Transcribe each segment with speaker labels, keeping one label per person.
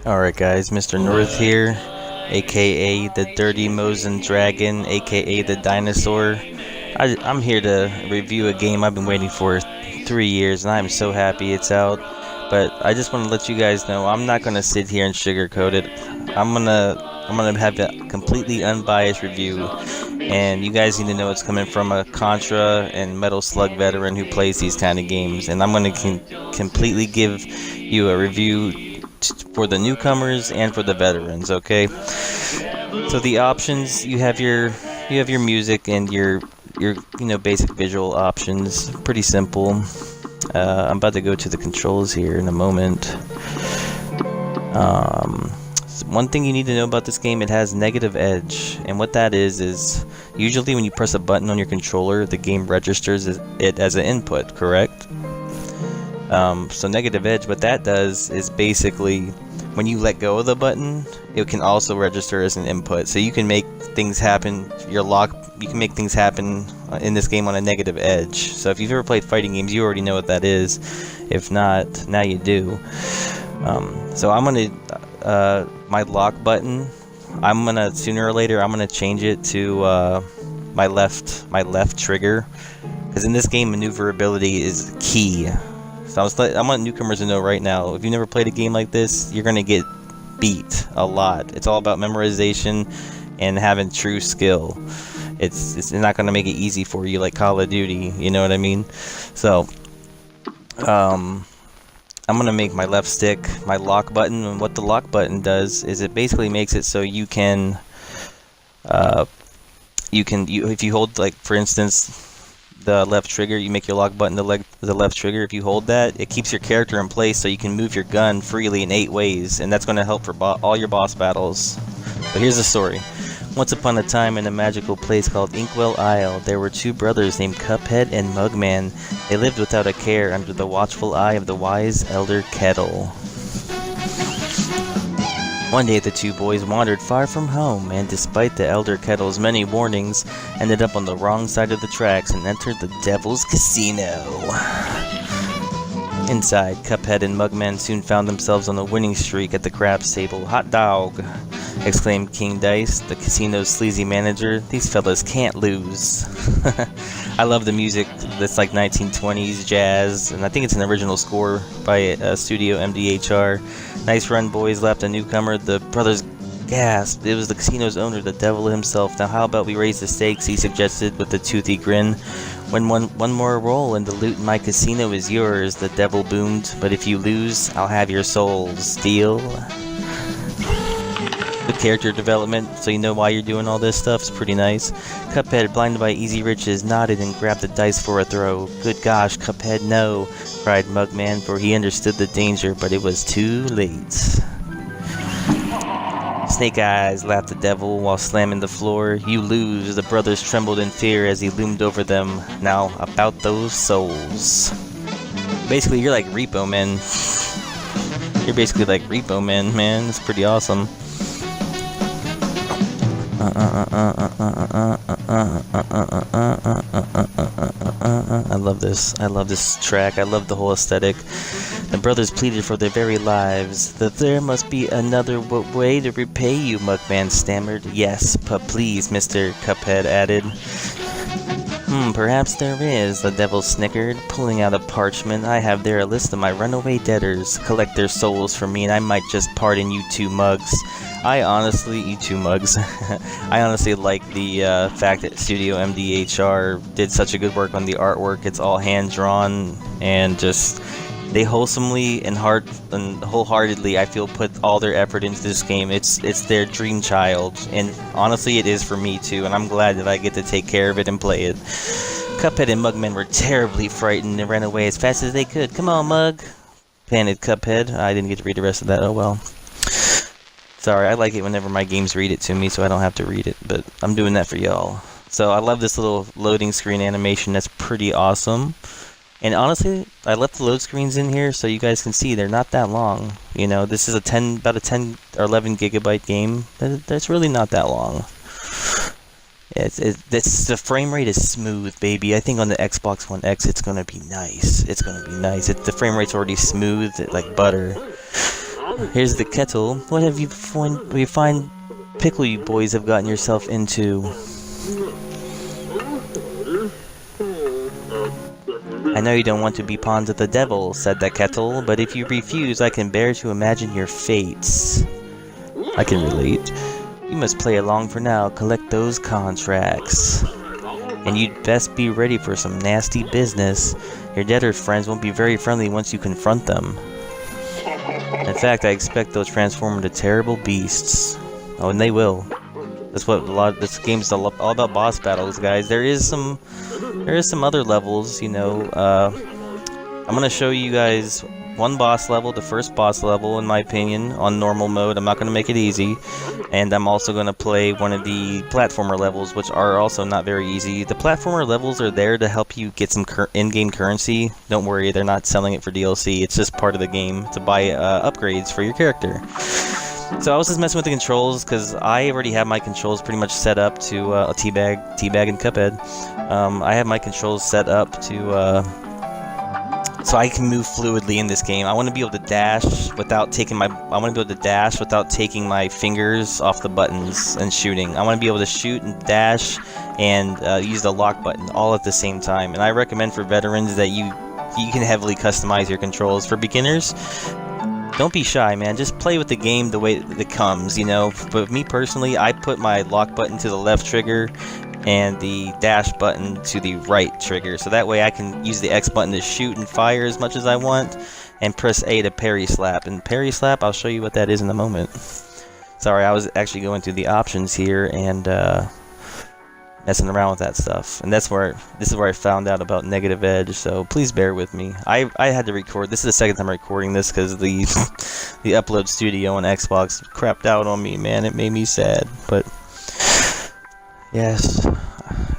Speaker 1: Alright guys, MrNorth here, aka the Dirty Mosin Dragon, aka the Dinosaur. I'm here to review a game I've been waiting for 3 years, and I'm so happy it's out. But I just want to let you guys know I'm not gonna sit here and sugarcoat it. I'm gonna have a completely unbiased review, and you guys need to know it's coming from a Contra and Metal Slug veteran who plays these kind of games, and I'm gonna completely give you a review for the newcomers and for the veterans. Okay, so the options, you have your music and your basic visual options. Pretty simple. I'm about to go to the controls here in a moment. One thing you need to know about this game, it has negative edge, and what that is usually when you press a button on your controller, the game registers it as an input, correct? So negative edge, what that does is basically when you let go of the button, it can also register as an input. So you can make things happen. You can make things happen in this game on a negative edge. So if you've ever played fighting games, you already know what that is. If not, now you do. So I'm gonna my lock button. Sooner or later I'm gonna change it to my left trigger, because in this game maneuverability is key. So I want newcomers to know right now, if you've never played a game like this, you're gonna get beat a lot. It's all about memorization and having true skill. It's not gonna make it easy for you like Call of Duty, you know what I mean? So I'm gonna make my left stick my lock button, and what the lock button does is it basically makes it so you can if you hold, like, for instance, the left trigger, you make your lock button the left trigger. If you hold that, it keeps your character in place so you can move your gun freely in 8 ways, and that's going to help for all your boss battles. But here's the story. Once upon a time, in a magical place called Inkwell Isle, there were 2 brothers named Cuphead and Mugman. They lived without a care under the watchful eye of the wise Elder Kettle. One day the 2 boys wandered far from home, and despite the Elder Kettle's many warnings, ended up on the wrong side of the tracks and entered the Devil's Casino. Inside, Cuphead and Mugman soon found themselves on a winning streak at the craps table. "Hot dog!" exclaimed King Dice, the casino's sleazy manager. "These fellas can't lose." I love the music. That's like 1920s jazz, and I think it's an original score by Studio MDHR. "Nice run, boys," laughed a newcomer. The brothers gasped. It was the casino's owner, the devil himself. "Now how about we raise the stakes?" he suggested with a toothy grin. "When one more roll and the loot in my casino is yours," the devil boomed. "But if you lose, I'll have your souls. Deal?" The character development, so you know why you're doing all this stuff, is pretty nice. Cuphead, blinded by easy riches, nodded and grabbed the dice for a throw. "Good gosh, Cuphead, no," cried Mugman, for he understood the danger, but it was too late. "Snake eyes," laughed the devil while slamming the floor. "You lose." The brothers trembled in fear as he loomed over them. "Now, about those souls." Basically, you're like Repo Man. You're basically like Repo Man, man. It's pretty awesome. I love this. I love this track. I love the whole aesthetic. The brothers pleaded for their very lives. "There must be another way to repay you," Mugman stammered. "Yes, but please," Mr. Cuphead added. Perhaps there is," the devil snickered, pulling out a parchment. "I have there a list of my runaway debtors. Collect their souls for me, and I might just pardon you 2 mugs. I honestly like the fact that Studio MDHR did such a good work on the artwork. It's all hand-drawn, and just they wholesomely and wholeheartedly, I feel, put all their effort into this game. It's their dream child, and honestly it is for me too, and I'm glad that I get to take care of it and play it. Cuphead and Mugman were terribly frightened and ran away as fast as they could. "Come on, Mug," panted Cuphead. I didn't get to read the rest of that, oh well. Sorry, I like it whenever my games read it to me so I don't have to read it, but I'm doing that for y'all. So I love this little loading screen animation. That's pretty awesome. And honestly, I left the load screens in here so you guys can see they're not that long. You know, this is about a 10 or 11 gigabyte game. That's really not that long. The frame rate is smooth, baby. I think on the Xbox One X it's gonna be nice. The frame rate's already smooth, like butter. here's the kettle. What have you fine pickle you boys have gotten yourself into? I know you don't want to be pawns of the devil, said the kettle, but if you refuse, I can bear to imagine your fates. I can relate. You must play along for now, collect those contracts. And you'd best be ready for some nasty business. Your debtor friends won't be very friendly once you confront them. In fact, I expect they'll transform into terrible beasts. Oh, and they will. That's what this game's all about, boss battles, guys. There is some other levels, you know. I'm gonna show you guys one boss level, the first boss level, in my opinion, on normal mode. I'm not gonna make it easy, and I'm also gonna play one of the platformer levels, which are also not very easy. The platformer levels are there to help you get some in-game currency. Don't worry, they're not selling it for DLC. It's just part of the game to buy upgrades for your character. So I was just messing with the controls because I already have my controls pretty much set up to Teabag and Cuphead. I have my controls set up to so I can move fluidly in this game. I want to be able to dash without taking my fingers off the buttons and shooting. I want to be able to shoot and dash and use the lock button all at the same time. And I recommend for veterans that you can heavily customize your controls. For beginners, don't be shy, man. Just play with the game the way it comes, you know. But me personally, I put my lock button to the left trigger and the dash button to the right trigger, so that way I can use the X button to shoot and fire as much as I want, and press A to parry slap. And parry slap, I'll show you what that is in a moment. Sorry, I was actually going through the options here and messing around with that stuff, and this is where I found out about negative edge, so please bear with me. I had to record. This is the second time I'm recording this because the upload studio on Xbox crapped out on me, man. It made me sad, but yes,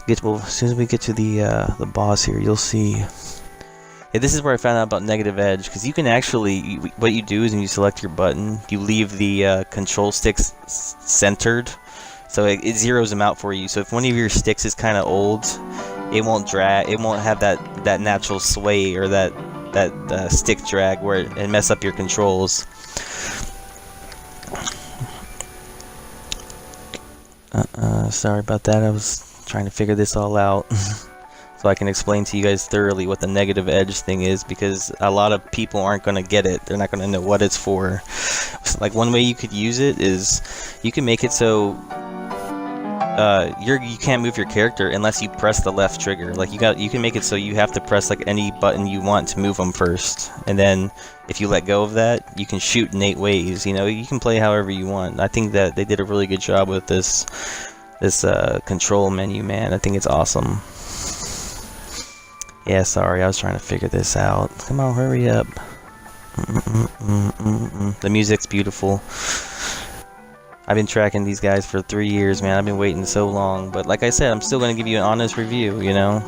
Speaker 1: as soon as we get to the boss here, you'll see. Yeah, this is where I found out about negative edge, because you can actually, what you do is when you select your button, you leave the control sticks centered. So it zeroes them out for you. So if one of your sticks is kind of old, it won't drag. It won't have that natural sway or that stick drag where it mess up your controls. Sorry about that. I was trying to figure this all out so I can explain to you guys thoroughly what the negative edge thing is, because a lot of people aren't going to get it. They're not going to know what it's for. Like, one way you could use it is you can make it so you can't move your character unless you press the left trigger. Like, you can make it so you have to press like any button you want to move them first, and then if you let go of that, you can shoot in 8 ways. You know, you can play however you want. I think that they did a really good job with this control menu, man. I think it's awesome. Yeah, sorry, I was trying to figure this out. Come on, hurry up. The music's beautiful. I've been tracking these guys for 3 years, man. I've been waiting so long, but like I said, I'm still going to give you an honest review, you know?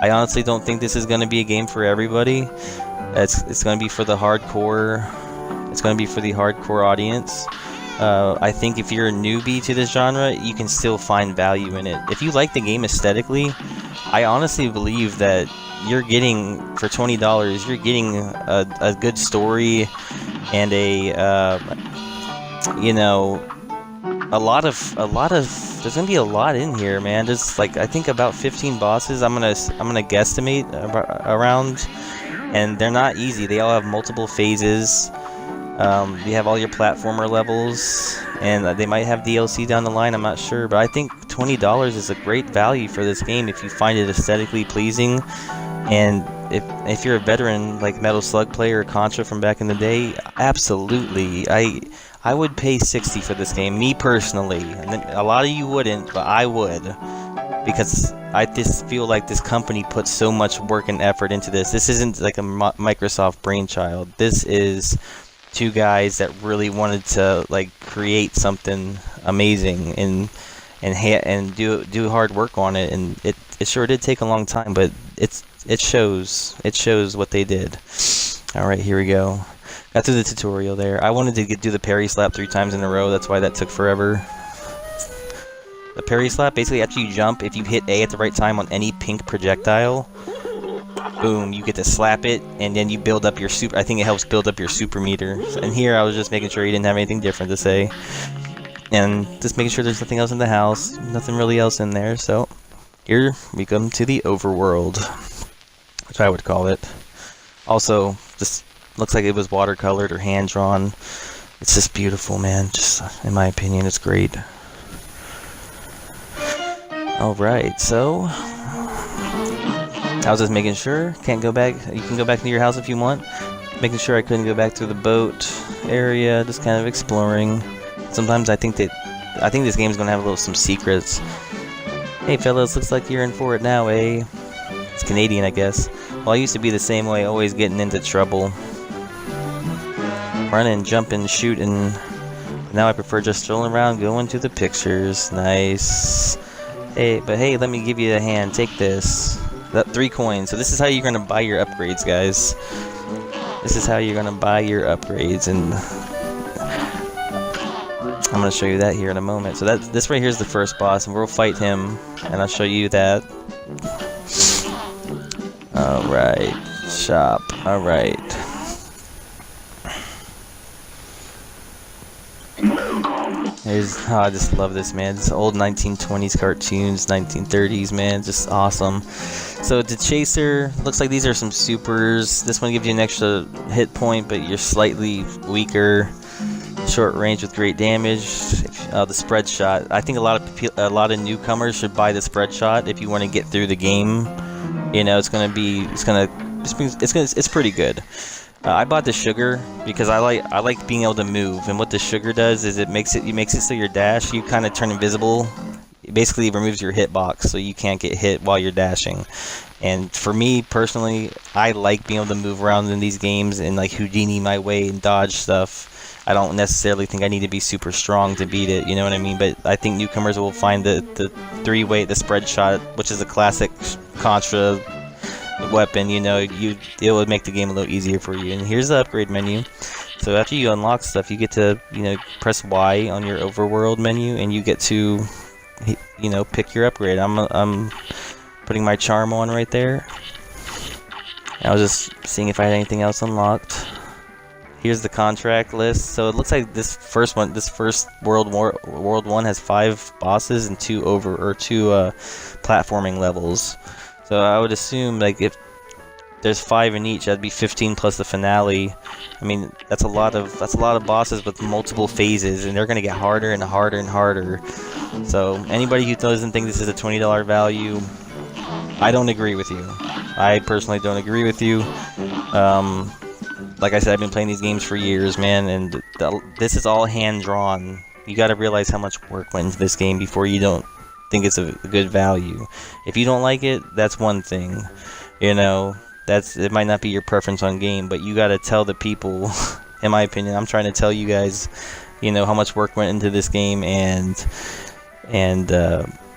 Speaker 1: I honestly don't think this is going to be a game for everybody. It's going to be for the hardcore. It's going to be for the hardcore audience. I think if you're a newbie to this genre, you can still find value in it. If you like the game aesthetically, I honestly believe that you're getting, for $20, you're getting a good story and you know, a lot of there's gonna be a lot in here, man. There's like, I think about 15 bosses I'm gonna guesstimate around, and they're not easy. They all have multiple phases. You have all your platformer levels, and they might have DLC down the line, I'm not sure, but I think $20 is a great value for this game if you find it aesthetically pleasing. And if you're a veteran like Metal Slug player or Contra from back in the day, absolutely, I would pay $60 for this game, me personally. And a lot of you wouldn't, but I would, because I just feel like this company puts so much work and effort into this. This isn't like a Microsoft brainchild. This is 2 guys that really wanted to like create something amazing and do hard work on it, and it sure did take a long time, but it shows what they did. All right, here we go. Got through the tutorial there. I wanted to do the parry slap 3 times in a row. That's why that took forever. The parry slap, basically after you jump, if you hit A at the right time on any pink projectile, boom, you get to slap it, and then you build up your super. I think it helps build up your super meter. And here I was just making sure you didn't have anything different to say, and just making sure there's nothing else in the house, nothing really else in there. So here we come to the overworld, which I would call it. Also, this looks like it was watercolored or hand drawn. It's just beautiful, man. Just in my opinion, it's great. Alright, so I was just making sure. Can't go back. You can go back to your house if you want. Making sure I couldn't go back to the boat area. Just kind of exploring. Sometimes I think this game's gonna have some secrets. Hey fellas, looks like you're in for it now, eh? It's Canadian, I guess. Well, I used to be the same way, always getting into trouble. Running, jumping, shooting. Now I prefer just strolling around, going to the pictures. Nice. Hey, but hey, let me give you a hand. Take this. 3 coins. So this is how you're gonna buy your upgrades, guys. This is how you're gonna buy your upgrades, and I'm gonna show you that here in a moment. So this right here is the first boss, and we'll fight him, and I'll show you that. Alright, shop. Alright. I just love this, man. This old 1920s cartoons, 1930s, man. Just awesome. So the chaser, looks like these are some supers. This one gives you an extra hit point, but you're slightly weaker. Short range with great damage. The spread shot. I think a lot of newcomers should buy the spread shot if you want to get through the game. You know, it's pretty good. I bought the sugar because I like being able to move, and what the sugar does is it makes it so your dash, you kind of turn invisible. It basically removes your hitbox, so you can't get hit while you're dashing. And for me personally, I like being able to move around in these games and like Houdini my way and dodge stuff. I don't necessarily think I need to be super strong to beat it, you know what I mean? But I think newcomers will find the 3-way, the spread shot, which is a classic Contra weapon, you know, it would make the game a little easier for you. And here's the upgrade menu. So after you unlock stuff, you get to, you know, press Y on your overworld menu, and you get to, you know, pick your upgrade. I'm putting my charm on right there. I was just seeing if I had anything else unlocked. Here's the contract list. So it looks like this first World 1 has 5 bosses and 2 platforming levels. So I would assume, like, if there's 5 in each, that'd be 15 plus the finale. I mean, that's a lot of bosses with multiple phases, and they're gonna get harder and harder and harder. So anybody who doesn't think this is a $20 value, I don't agree with you. I personally don't agree with you. Like I said, I've been playing these games for years, man, and this is all hand drawn. You got to realize how much work went into this game before you don't think it's a good value. If you don't like it, that's one thing, you know, it might not be your preference on game, but you got to tell the people. In my opinion, I'm trying to tell you guys, you know, how much work went into this game, and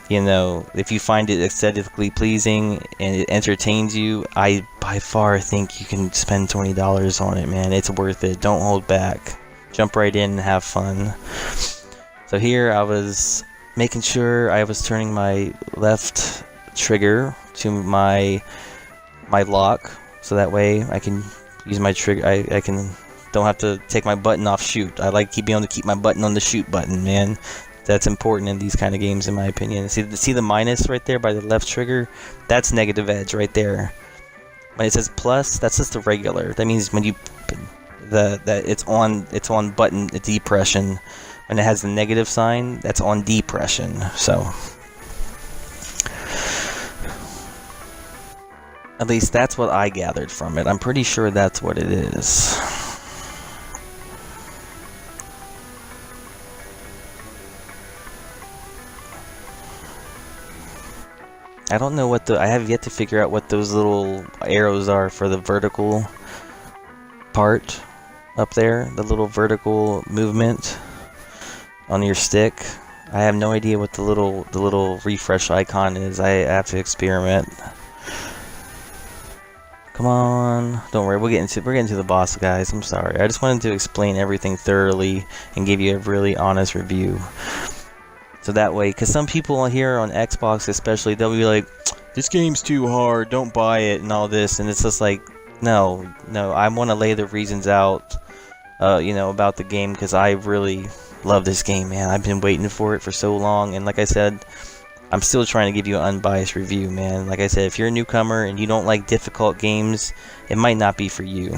Speaker 1: you know, if you find it aesthetically pleasing and it entertains you, I by far think you can spend $20 on it, man. It's worth it. Don't hold back. Jump right in and have fun. So here I was making sure I was turning my left trigger to my lock, so that way I can use my trigger. I don't have to take my button off shoot. I like being able to keep my button on the shoot button, man. That's important in these kind of games, in my opinion. See the minus right there by the left trigger? That's negative edge right there. When it says plus, that's just the regular. That means when you that it's on button depression. When it has the negative sign, that's on depression. So at least that's what I gathered from it. I'm pretty sure that's what it is. I don't know I have yet to figure out what those little arrows are for the vertical part up there, the little vertical movement on your stick. I have no idea what the little refresh icon is. I have to experiment. Come on, don't worry, we're getting to the boss, guys. I'm sorry. I just wanted to explain everything thoroughly and give you a really honest review. So that way, because some people here on Xbox especially, they'll be like, this game's too hard, don't buy it, and all this, and it's just like, no, I want to lay the reasons out, you know, about the game, because I really love this game, man. I've been waiting for it for so long, and like I said, I'm still trying to give you an unbiased review, man. Like I said, if you're a newcomer and you don't like difficult games, it might not be for you.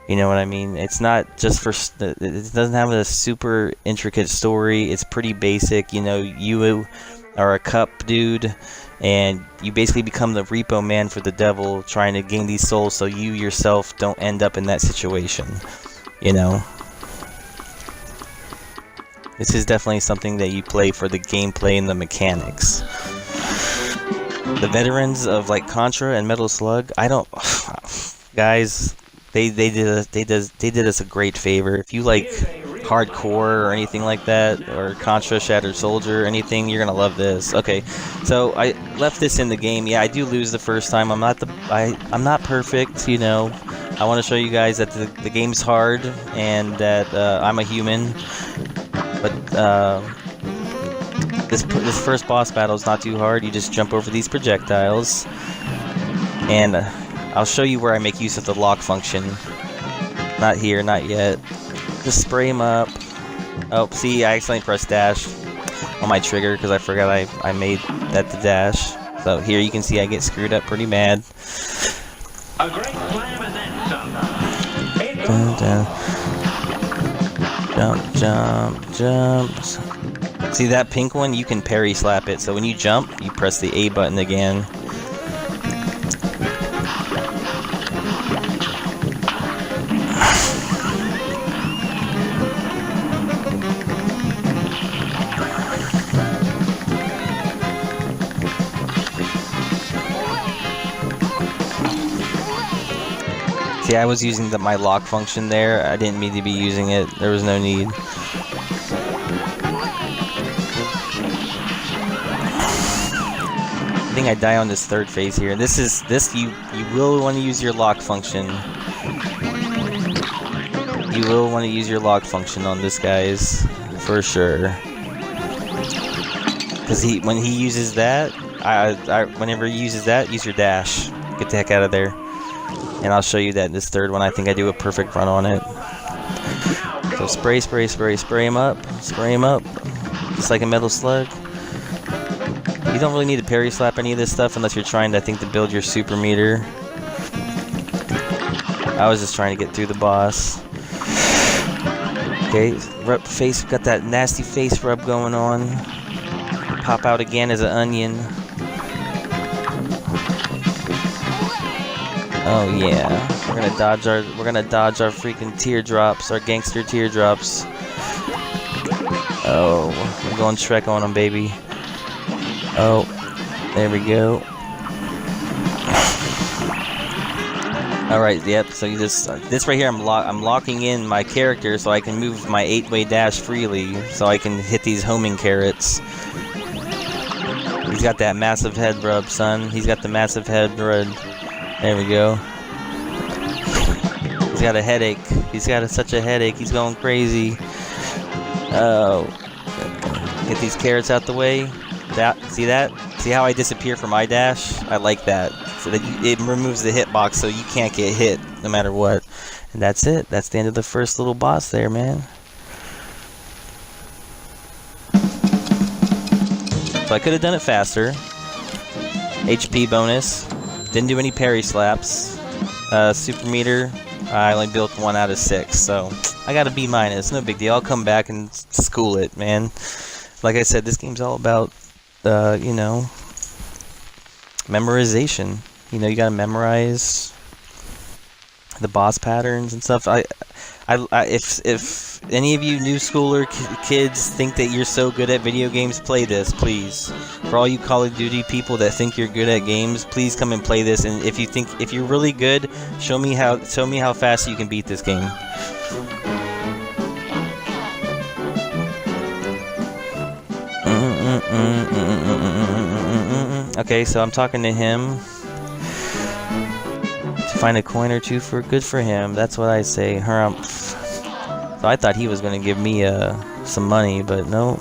Speaker 1: You know what I mean? It's not just for... It doesn't have a super intricate story. It's pretty basic. You know, you are a cup dude, and you basically become the repo man for the devil, trying to gain these souls so you yourself don't end up in that situation. You know? This is definitely something that you play for the gameplay and the mechanics. The veterans of like Contra and Metal Slug, I don't... Guys... They did us a great favor. If you like hardcore or anything like that, or Contra, Shattered Soldier, or anything, you're gonna love this. Okay, so I left this in the game. Yeah, I do lose the first time. I'm not perfect, you know. I want to show you guys that the game's hard and that I'm a human. But this first boss battle is not too hard. You just jump over these projectiles, and I'll show you where I make use of the lock function. Not here, not yet. Just spray him up. Oh, see, I accidentally pressed dash on my trigger because I forgot I made that the dash. So here you can see I get screwed up pretty mad.
Speaker 2: A great slam and then some.
Speaker 1: Jump. See that pink one? You can parry slap it. So when you jump, you press the A button again. See, I was using my lock function there. I didn't mean to be using it. There was no need. I think I die on this third phase here. You will want to use your lock function. You will want to use your lock function on this, guys, for sure. Because when he uses that, whenever he uses that, use your dash. Get the heck out of there. And I'll show you that in this third one. I think I do a perfect run on it. So spray him up. Spray him up. Just like a Metal Slug. You don't really need to parry slap any of this stuff unless you're trying to, I think, to build your super meter. I was just trying to get through the boss. Okay, rub face, got that nasty face rub going on. Pop out again as an onion. Oh yeah, we're gonna dodge our freaking teardrops, our gangster teardrops. Oh, I'm going Shrek on them, baby. Oh, there we go. All right, yep. So you just this right here, I'm locking in my character so I can move my 8-way dash freely, so I can hit these homing carrots. He's got that massive head rub, son. He's got the massive head rub. There we go. He's got a headache. He's got such a headache. He's going crazy. Oh. Get these carrots out the way. See that? See how I disappear from my dash? I like that. So that it removes the hitbox so you can't get hit no matter what. And that's it. That's the end of the first little boss there, man. So I could have done it faster. HP bonus. Didn't do any parry slaps. Super meter, I only built 1 out of 6, so I got a B-. No big deal. I'll come back and school it, man. Like I said, this game's all about, you know, memorization. You know, you gotta memorize the boss patterns and stuff. If any of you new schooler kids think that you're so good at video games, play this, please. For all you Call of Duty people that think you're good at games, please come and play this. And if you're really good, show me how fast you can beat this game. Okay, so I'm talking to him. Find a coin or two good for him. That's what I say. So I thought he was gonna give me some money, but no.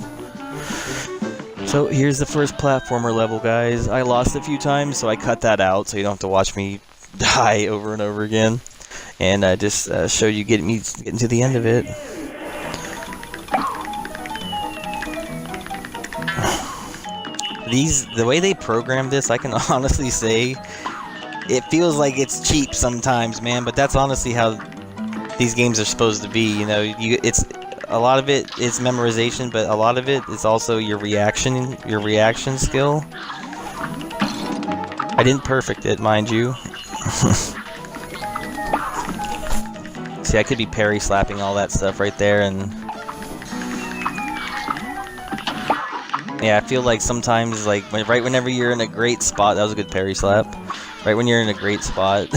Speaker 1: So here's the first platformer level, guys. I lost a few times, so I cut that out so you don't have to watch me die over and over again. And I just showed you getting to the end of it. The way they programmed this, I can honestly say, it feels like it's cheap sometimes, man. But that's honestly how these games are supposed to be. You know, it's a lot of it is memorization, but a lot of it is also your reaction skill. I didn't perfect it, mind you. See, I could be parry slapping all that stuff right there, and yeah, I feel like sometimes, like, right whenever you're in a great spot, that was a good parry slap. Right when you're in a great spot,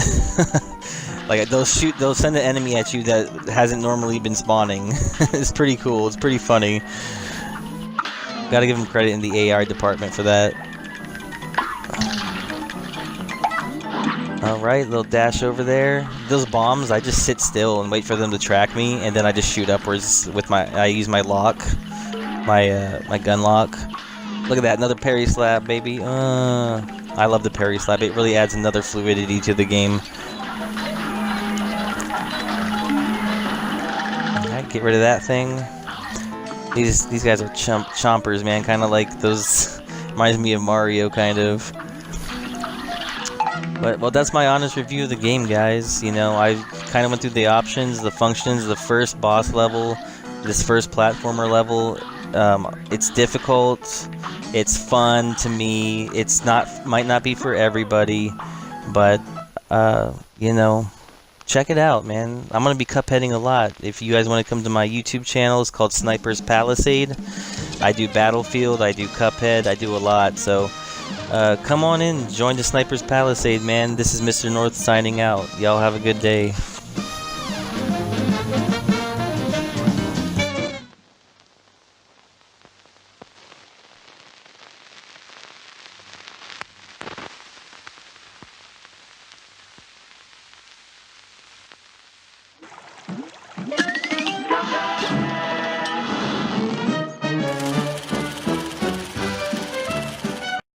Speaker 1: like they'll send an enemy at you that hasn't normally been spawning. It's pretty cool. It's pretty funny. Gotta give them credit in the AI department for that. All right, little dash over there. Those bombs, I just sit still and wait for them to track me, and then I just shoot upwards with I use my lock, my gun lock. Look at that, another parry slap, baby. I love the parry slap. It really adds another fluidity to the game. Alright, get rid of that thing. These guys are chompers, man. Kind of like those. Reminds me of Mario, kind of. But, well, that's my honest review of the game, guys. You know, I kind of went through the options, the functions, the first boss level, this first platformer level. It's difficult. It's fun to me. Might not be for everybody, but you know, check it out, man. I'm gonna be cupheading a lot. If you guys want to come to my YouTube channel, it's called Sniper's Palisade. I do Battlefield, I do Cuphead, I do a lot. So come on in, join the Sniper's Palisade, man. This is Mr. North signing out. Y'all have a good day.